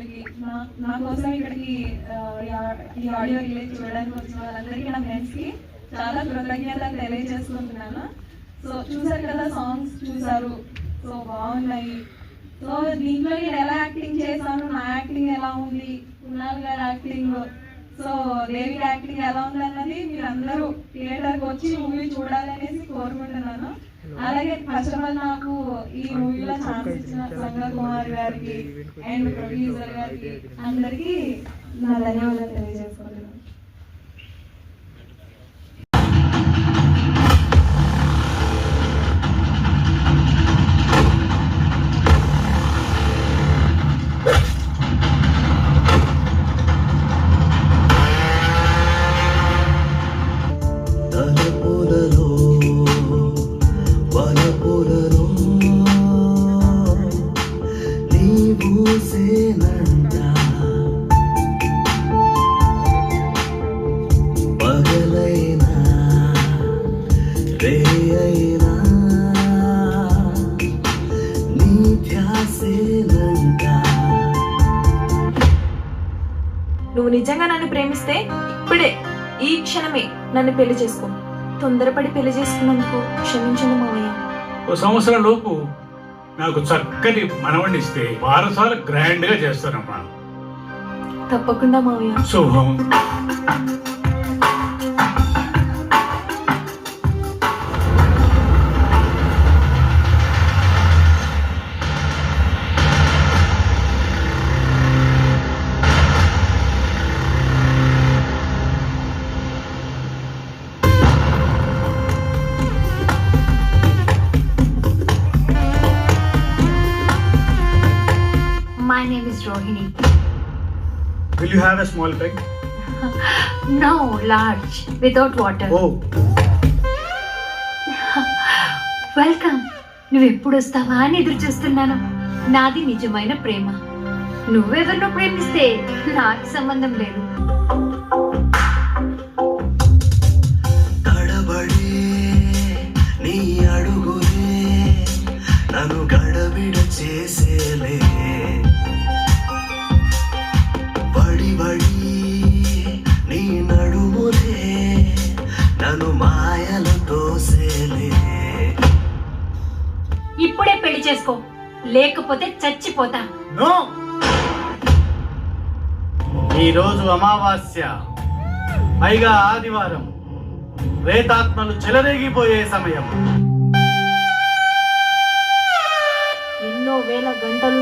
వీళ్ళకి నా కోసం ఇక్కడికి ఈ ఆడియో రిలీజ్ చూడడానికి వచ్చిన వాళ్ళందరికీ నా ఫ్రెండ్స్కి చాలా కృతజ్ఞతలు తెలియజేసుకుంటున్నాను. సో చూసారు కదా, సాంగ్స్ చూసారు, సో బాగున్నాయి. సో దీంట్లో నేను ఎలా యాక్టింగ్ చేశాను, నా యాక్టింగ్ ఎలా ఉంది, కున్నాల్ గారి యాక్టింగ్, సో దేవి యాక్టింగ్ ఎలా ఉంది అన్నది మీరు అందరూ థియేటర్కి వచ్చి మూవీ చూడాలనేసి కోరుకుంటున్నాను. అలాగే ఫస్ట్ ఆఫ్ ఆల్ నాకు ఈ మూవీలో ఛాన్స్ ఇచ్చిన సంగ కుమార్ గారికి అండ్ ప్రొడ్యూసర్ గారికి అందరికీ నా ధన్యవాదాలు తెలియజేసుకుంటున్నాను. నువ్వు నిజంగా నన్ను ప్రేమిస్తే ఇప్పుడే ఈ క్షణమే నన్ను పెళ్లి చేసుకో. తొందరపడి పెళ్లి చేసుకున్నందుకు క్షమించండి మావయ్య. ఓ సంవత్సరం లోపు నాకు చక్కటి మనవణ్ణి ఇస్తే వారసాలు గ్రాండ్ గా చేస్తానమ్మా. తప్పకుండా మావయ్య. శుభం. My name is Rohini. Will you have a small peg? No, large, without water. Oh. Welcome. నువ్వు ఎప్పుడు వస్తావా అని ఎదురు చూస్తున్నాను. నాది నిజమైన ప్రేమ. నువ్వెవరినో ప్రేమిస్తే నాకు సంబంధం లేదు. నీ అడుగులే నన్ను గడబిడ చేసేలే, బడి బడి నీ నడుములే నన్ను మాయలు తోసేలే. ఇప్పుడే పెళ్లి చేసుకో, లేకపోతే చచ్చిపోతా. నో, ఈరోజు అమావాస్య, పైగా ఆదివారం, ప్రేతాత్మలు చెలరేగిపోయే సమయం. ఎన్నో వేల గంటల నుంచి